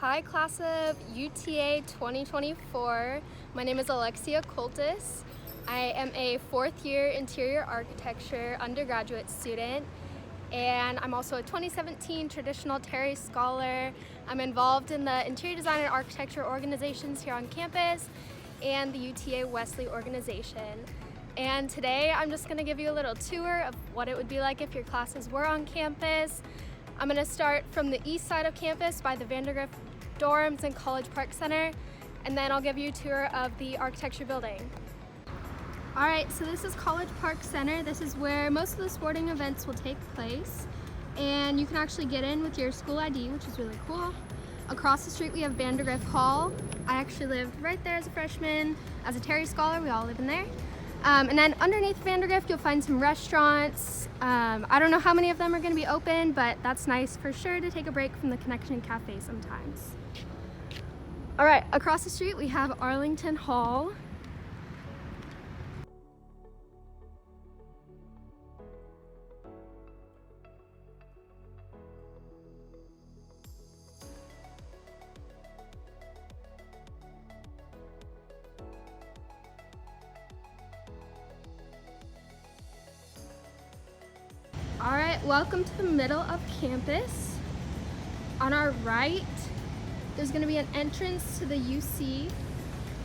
Hi, class of UTA 2024. My name is Alexia Coltis. I am a fourth year interior architecture undergraduate student, and I'm also a 2017 Traditional Terry Scholar. I'm involved in the interior design and architecture organizations here on campus and the UTA Wesley organization. And today I'm just going to give you a little tour of what it would be like if your classes were on campus. I'm going to start from the east side of campus by the Vandergrift dorms and College Park Center, and then I'll give you a tour of the architecture building. Alright, so this is College Park Center. This is where most of the sporting events will take place, and you can actually get in with your school ID, which is really cool. Across the street we have Vandergrift Hall. I actually lived right there as a freshman. As a Terry Scholar, we all live in there. And then underneath Vandergrift you'll find some restaurants. I don't know how many of them are going to be open, but that's nice for sure to take a break from the Connection Cafe sometimes. Alright, across the street we have Arlington Hall. Alright, welcome to the middle of campus. On our right, there's going to be an entrance to the UC.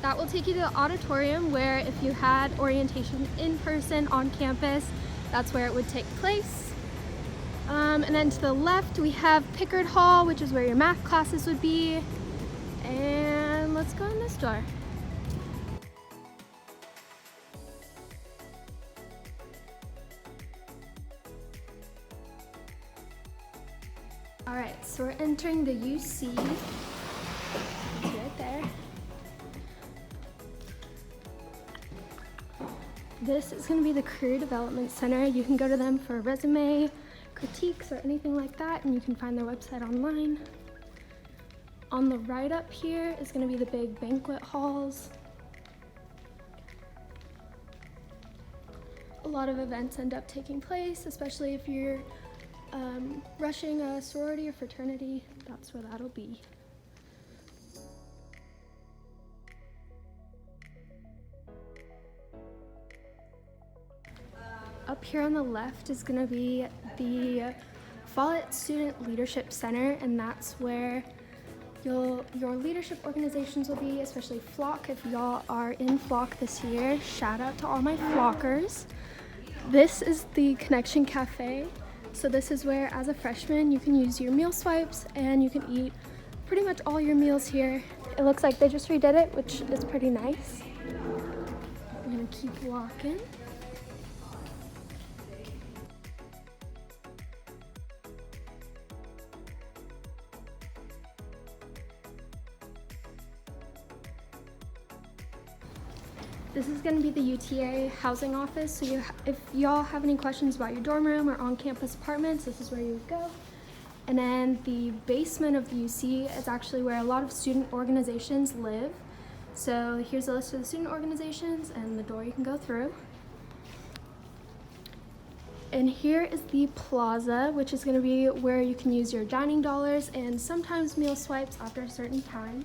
That will take you to the auditorium where if you had orientation in person on campus, that's where it would take place. And then to the left, we have Pickard Hall, which is where your math classes would be. And let's go in this door. Alright, so we're entering the UC. It's right there. This is going to be the Career Development Center. You can go to them for resume, critiques, or anything like that, and you can find their website online. On the right up here is going to be the big banquet halls. A lot of events end up taking place, especially if you're rushing a sorority or fraternity. That's where that'll be. Up here on the left is going to be the Follett Student Leadership Center, and that's where your leadership organizations will be, especially Flock. If y'all are in Flock this year, shout out to all my Flockers. This is the Connection Cafe. So this is where, as a freshman, you can use your meal swipes and you can eat pretty much all your meals here. It looks like they just redid it, which is pretty nice. I'm gonna keep walking. This is going to be the UTA housing office, so if y'all have any questions about your dorm room or on-campus apartments, this is where you would go. And then the basement of the UC is actually where a lot of student organizations live. So here's a list of the student organizations and the door you can go through. And here is the plaza, which is going to be where you can use your dining dollars and sometimes meal swipes after a certain time.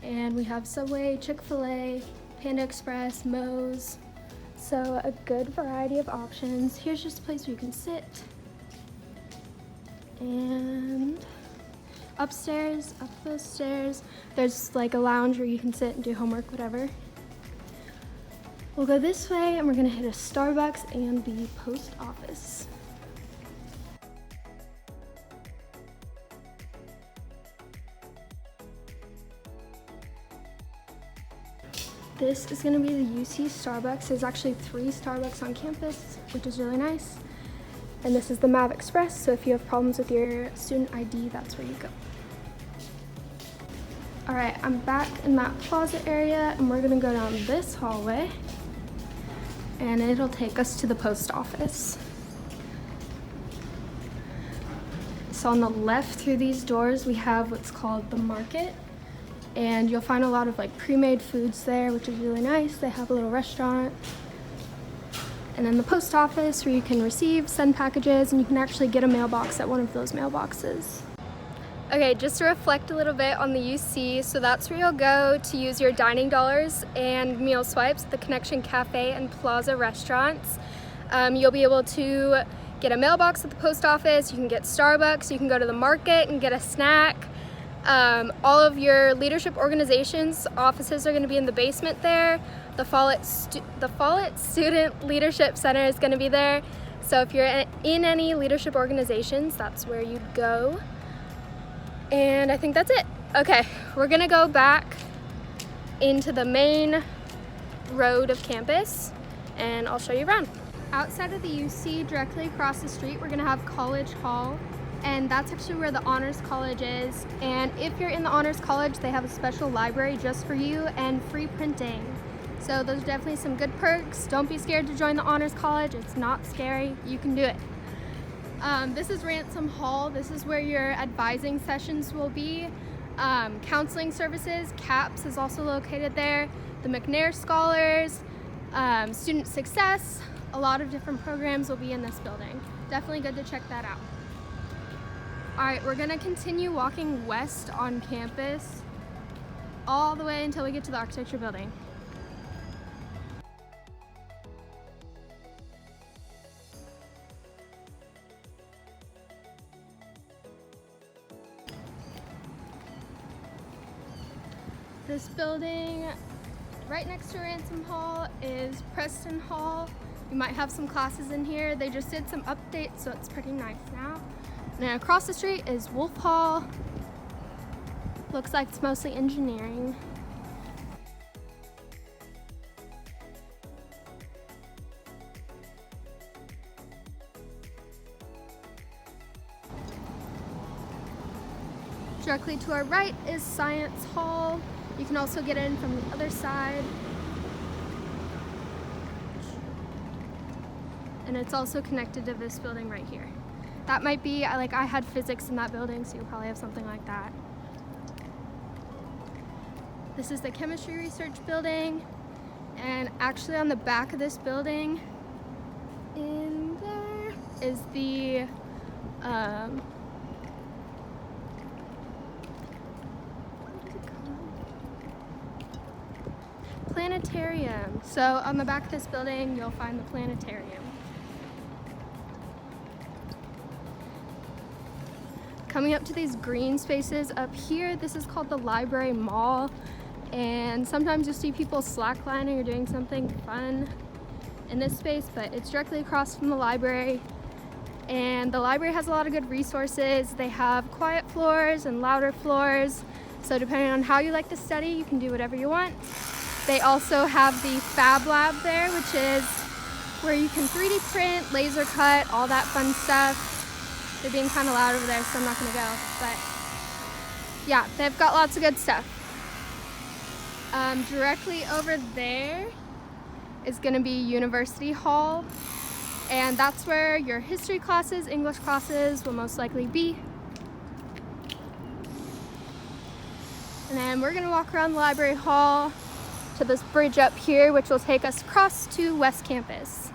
And we have Subway, Chick-fil-A, Panda Express, Moe's, so a good variety of options. Here's just a place where you can sit. And upstairs, up those stairs, there's like a lounge where you can sit and do homework, whatever. We'll go this way and we're gonna hit a Starbucks and the post office. This is going to be the UC Starbucks. There's actually 3 Starbucks on campus, which is really nice. And this is the Mav Express, so if you have problems with your student ID, that's where you go. Alright, I'm back in that plaza area, and we're going to go down this hallway, and it'll take us to the post office. So on the left through these doors, we have what's called the market. And you'll find a lot of like pre-made foods there, which is really nice. They have a little restaurant. And then the post office where you can receive, send packages, and you can actually get a mailbox at one of those mailboxes. Okay, just to reflect a little bit on the UC, so that's where you'll go to use your dining dollars and meal swipes at the Connection Cafe and Plaza restaurants. You'll be able to get a mailbox at the post office, you can get Starbucks, you can go to the market and get a snack. All of your leadership organizations offices are going to be in the basement there. The Follett Student Leadership Center is going to be there. So if you're in any leadership organizations, that's where you'd go. And I think that's it. Okay, we're gonna go back into the main road of campus and I'll show you around. Outside of the UC, directly across the street, we're gonna have College Hall, and that's actually where the Honors College is. And if you're in the Honors College, they have a special library just for you and free printing. So those are definitely some good perks. Don't be scared to join the Honors College. It's not scary, you can do it. This is Ransom Hall. This is where your advising sessions will be. Counseling services, CAPS is also located there. The McNair Scholars, Student Success, a lot of different programs will be in this building. Definitely good to check that out. All right, we're gonna continue walking west on campus all the way until we get to the architecture building. This building right next to Ransom Hall is Preston Hall. You might have some classes in here. They just did some updates, so it's pretty nice now. And then across the street is Wolf Hall. Looks like it's mostly engineering. Directly to our right is Science Hall. You can also get in from the other side. And it's also connected to this building right here. That might be, like I had physics in that building, so you'll probably have something like that. This is the chemistry research building. And actually on the back of this building, in there, is the planetarium. So on the back of this building, you'll find the planetarium. Coming up to these green spaces up here, this is called the Library Mall. And sometimes you'll see people slacklining or doing something fun in this space, but it's directly across from the library. And the library has a lot of good resources. They have quiet floors and louder floors. So depending on how you like to study, you can do whatever you want. They also have the Fab Lab there, which is where you can 3D print, laser cut, all that fun stuff. They're being kind of loud over there, so I'm not gonna go. But yeah, they've got lots of good stuff. Directly over there is gonna be University Hall. And that's where your history classes, English classes will most likely be. And then we're gonna walk around the library hall to this bridge up here, which will take us across to West Campus.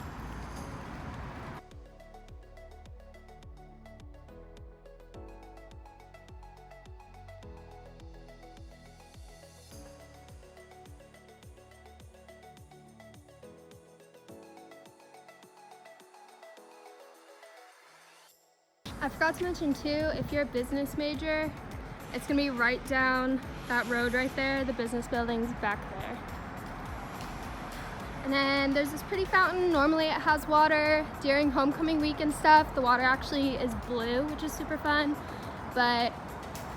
I forgot to mention too, if you're a business major, it's gonna be right down that road right there. The business building's back there. And then there's this pretty fountain. Normally it has water. During homecoming week and stuff, the water actually is blue, which is super fun, but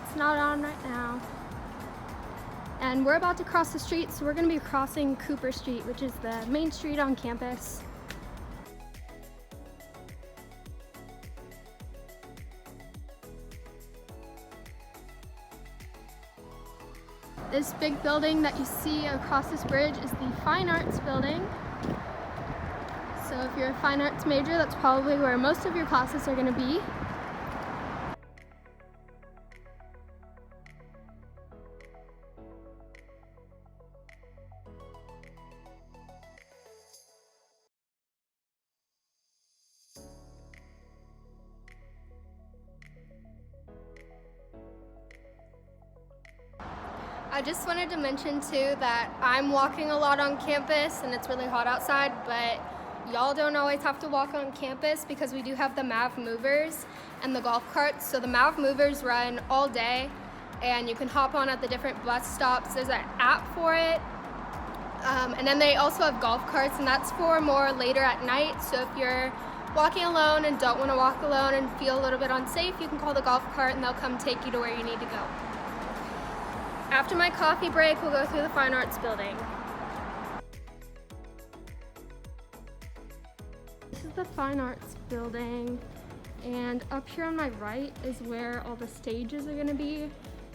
it's not on right now. And we're about to cross the street, so we're gonna be crossing Cooper Street, which is the main street on campus. This big building that you see across this bridge is the Fine Arts building. So if you're a fine arts major, that's probably where most of your classes are going to be. I just wanted to mention too that I'm walking a lot on campus and it's really hot outside, but y'all don't always have to walk on campus because we do have the MAV movers and the golf carts. So the MAV movers run all day and you can hop on at the different bus stops. There's an app for it. And then they also have golf carts, and that's for more later at night. So if you're walking alone and don't want to walk alone and feel a little bit unsafe, you can call the golf cart and they'll come take you to where you need to go. After my coffee break, we'll go through the Fine Arts building. This is the Fine Arts building, and up here on my right is where all the stages are going to be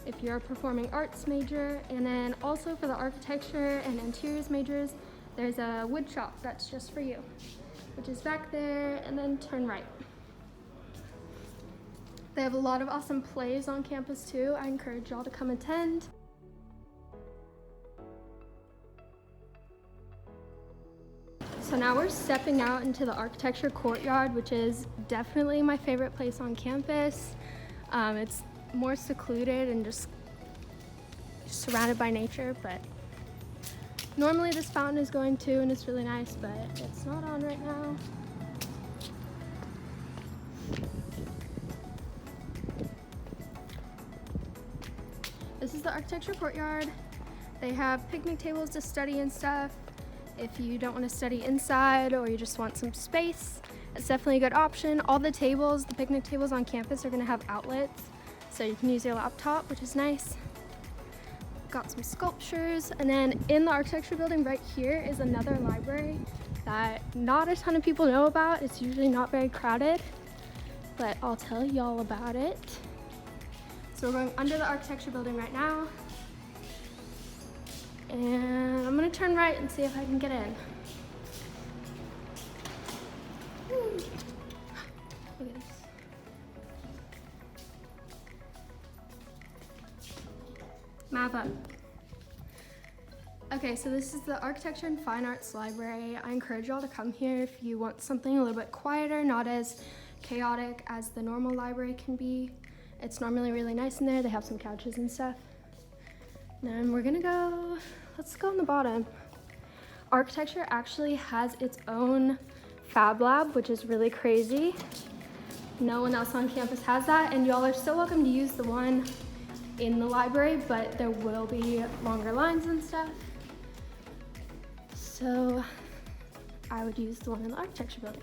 if you're a performing arts major. And then also for the architecture and interiors majors, there's a wood shop that's just for you, which is back there, and then turn right. They have a lot of awesome plays on campus too. I encourage y'all to come attend. So now we're stepping out into the architecture courtyard, which is definitely my favorite place on campus. It's more secluded and just surrounded by nature, but normally this fountain is going too, and it's really nice, but it's not on right now. This is the architecture courtyard. They have picnic tables to study and stuff. If you don't want to study inside or you just want some space, it's definitely a good option. All the tables, the picnic tables on campus are going to have outlets, so you can use your laptop, which is nice. Got some sculptures, and then in the architecture building right here is another library that not a ton of people know about. It's usually not very crowded, but I'll tell y'all about it. So we're going under the architecture building right now. And I'm gonna turn right and see if I can get in. Look at this. Map up. Okay, so this is the Architecture and Fine Arts Library. I encourage y'all to come here if you want something a little bit quieter, not as chaotic as the normal library can be. It's normally really nice in there. They have some couches and stuff. Then we're gonna go, let's go on the bottom. Architecture actually has its own Fab Lab, which is really crazy. No one else on campus has that, and y'all are still welcome to use the one in the library, but there will be longer lines and stuff. So I would use the one in the architecture building.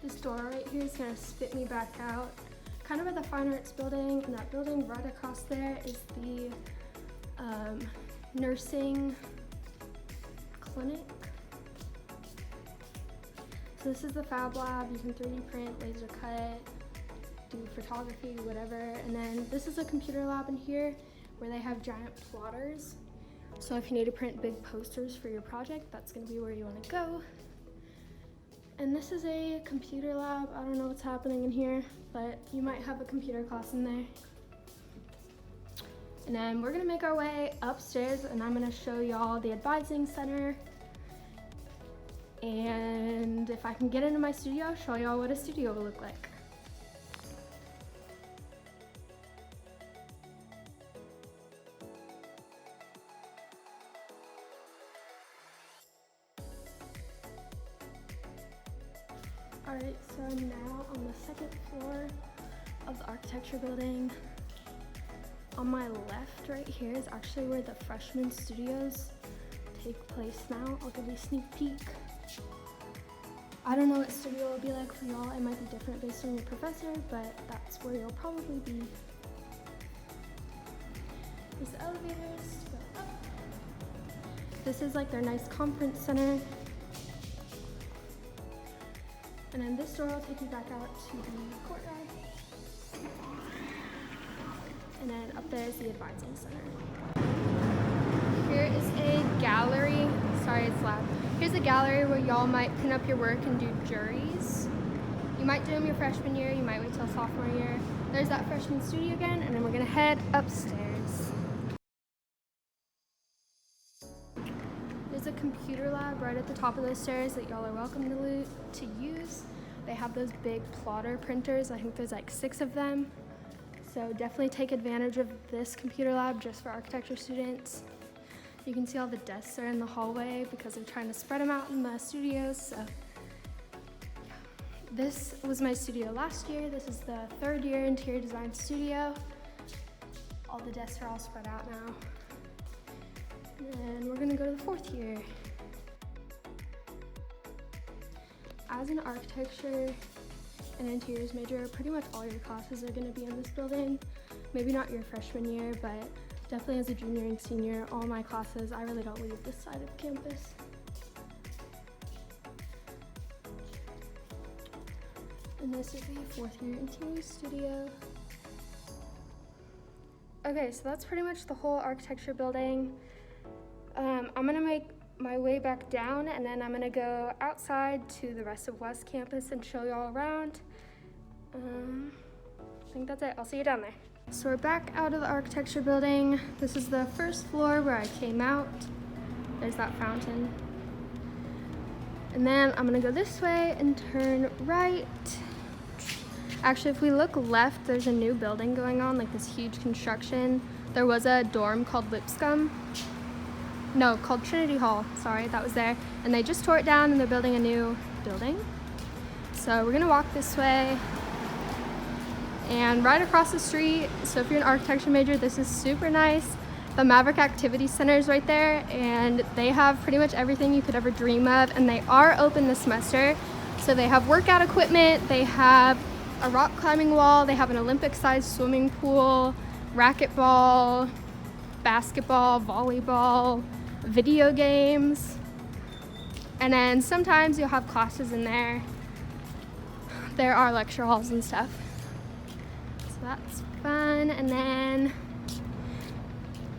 This door right here is gonna spit me back out, kind of at the Fine Arts building, and that building right across there is the nursing clinic. So this is the Fab Lab. You can 3D print, laser cut, do photography, whatever. And then this is a computer lab in here where they have giant plotters. So if you need to print big posters for your project, that's gonna be where you wanna go. And this is a computer lab. I don't know what's happening in here, but you might have a computer class in there. And then we're gonna make our way upstairs, and I'm gonna show y'all the advising center. And if I can get into my studio, I'll show y'all what a studio will look like. Alright, so I'm now on the second floor of the architecture building. On my left right here is actually where the freshman studios take place now. I'll give you a sneak peek. I don't know what studio will be like for y'all. It might be different based on your professor, but that's where you'll probably be. There's the elevators to go up. This is like their nice conference center. And then this door will take you back out to the courtyard. And then up there is the advising center. Here is a gallery. Sorry, it's loud. Here's a gallery where y'all might pin up your work and do juries. You might do them your freshman year, you might wait till sophomore year. There's that freshman studio again, and then we're gonna head upstairs. There's a computer lab right at the top of those stairs that y'all are welcome to use. They have those big plotter printers. I think there's like 6 of them. So definitely take advantage of this computer lab just for architecture students. You can see all the desks are in the hallway because they're trying to spread them out in the studios. So yeah. This was my studio last year. This is the 3rd year interior design studio. All the desks are all spread out now. And we're gonna go to the 4th year. As an architecture and interiors major, pretty much all your classes are gonna be in this building. Maybe not your freshman year, but definitely as a junior and senior, all my classes, I really don't leave this side of campus. And this is the 4th year interior studio. Okay, so that's pretty much the whole architecture building. I'm gonna make my way back down, and then I'm gonna go outside to the rest of West Campus and show you all around. I think that's it. I'll see you down there. So we're back out of the architecture building. This is the 1st floor where I came out. There's that fountain. And then I'm gonna go this way and turn right. Actually, if we look left, there's a new building going on, like this huge construction. There was a dorm called Lipscomb. No, called Trinity Hall, sorry, that was there. And they just tore it down and they're building a new building. So we're gonna walk this way. And right across the street, so if you're an architecture major, this is super nice. The Maverick Activity Center is right there, and they have pretty much everything you could ever dream of, and they are open this semester. So they have workout equipment, they have a rock climbing wall, they have an Olympic-sized swimming pool, racquetball, basketball, volleyball, video games, and then sometimes you'll have classes in there. There are lecture halls and stuff, so that's fun. And then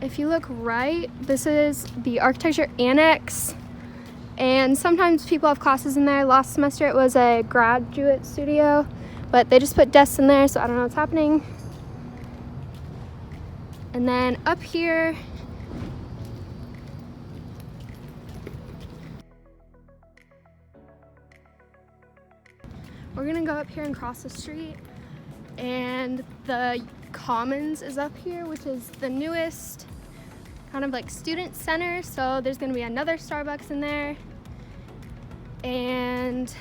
if you look right, this is the architecture annex, and sometimes people have classes in there. Last semester it was a graduate studio, but they just put desks in there, so I don't know what's happening. And then up here, we're gonna go up here and cross the street, and the Commons is up here, which is the newest kind of like student center. So there's gonna be another Starbucks in there and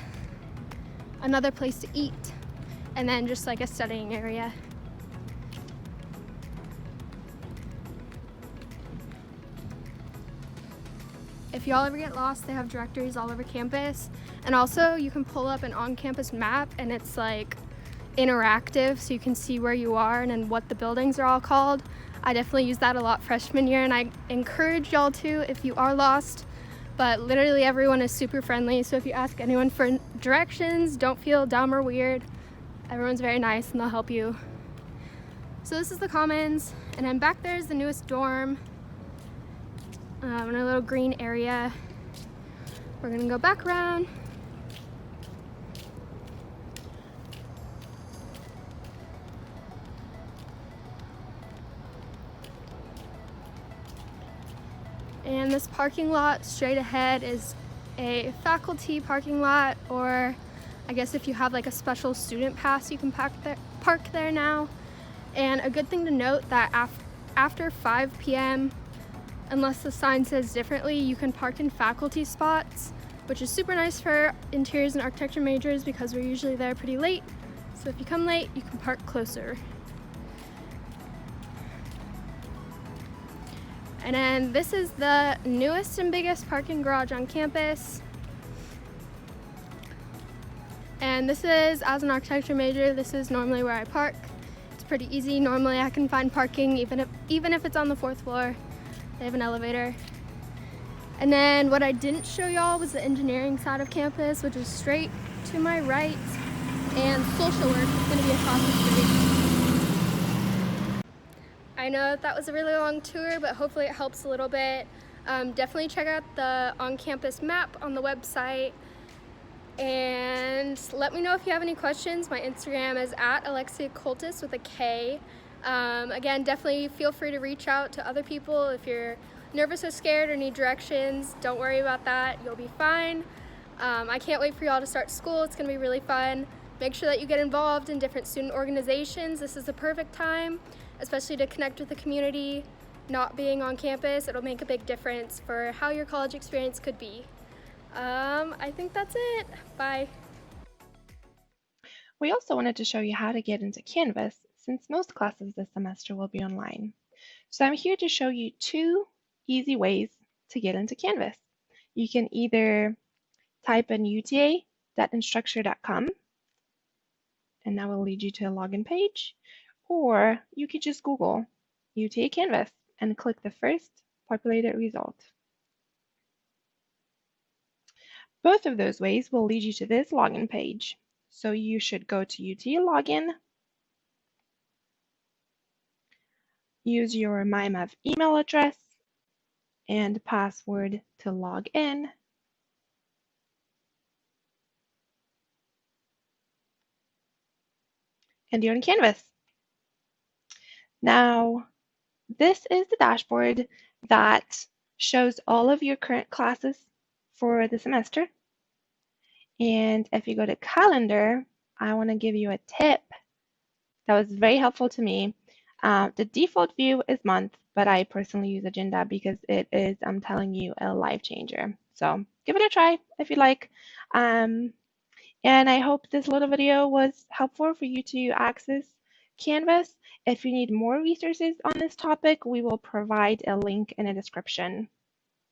another place to eat, and then just like a studying area. If y'all ever get lost, they have directories all over campus. And also you can pull up an on-campus map, and it's like interactive, so you can see where you are and then what the buildings are all called. I definitely use that a lot freshman year, and I encourage y'all to if you are lost. But literally everyone is super friendly, so if you ask anyone for directions, don't feel dumb or weird. Everyone's very nice and they'll help you. So this is the Commons, and then back there is the newest dorm. In a little green area. We're gonna go back around. And this parking lot straight ahead is a faculty parking lot, or I guess if you have like a special student pass, you can park there now. And a good thing to note that after 5 p.m., unless the sign says differently, you can park in faculty spots, which is super nice for interiors and architecture majors because we're usually there pretty late. So if you come late, you can park closer. And then this is the newest and biggest parking garage on campus. And this is, as an architecture major, this is normally where I park. It's pretty easy. Normally I can find parking even if it's on the 4th floor. They have an elevator. And then what I didn't show y'all was the engineering side of campus, which is straight to my right, and social work is going to be across the street. I know that was a really long tour, but hopefully it helps a little bit. Definitely check out the on-campus map on the website, and let me know if you have any questions. My Instagram is @AlexiaColtis with a K. Again, definitely feel free to reach out to other people if you're nervous or scared or need directions. Don't worry about that, you'll be fine. I can't wait for y'all to start school. It's going to be really fun. Make sure that you get involved in different student organizations. This is the perfect time, especially to connect with the community. Not being on campus, it'll make a big difference for how your college experience could be. I think that's it. Bye. We also wanted to show you how to get into Canvas since most classes this semester will be online. So I'm here to show you 2 easy ways to get into Canvas. You can either type in uta.instructure.com and that will lead you to a login page, or you could just Google UTA Canvas and click the first populated result. Both of those ways will lead you to this login page. So you should go to UTA login, use your MyMav email address and password to log in, and you're in Canvas. Now, this is the dashboard that shows all of your current classes for the semester. And if you go to calendar, I want to give you a tip that was very helpful to me. The default view is month, but I personally use agenda because it is, I'm telling you, a life changer. So give it a try if you like. And I hope this little video was helpful for you to access Canvas. If you need more resources on this topic, we will provide a link in the description.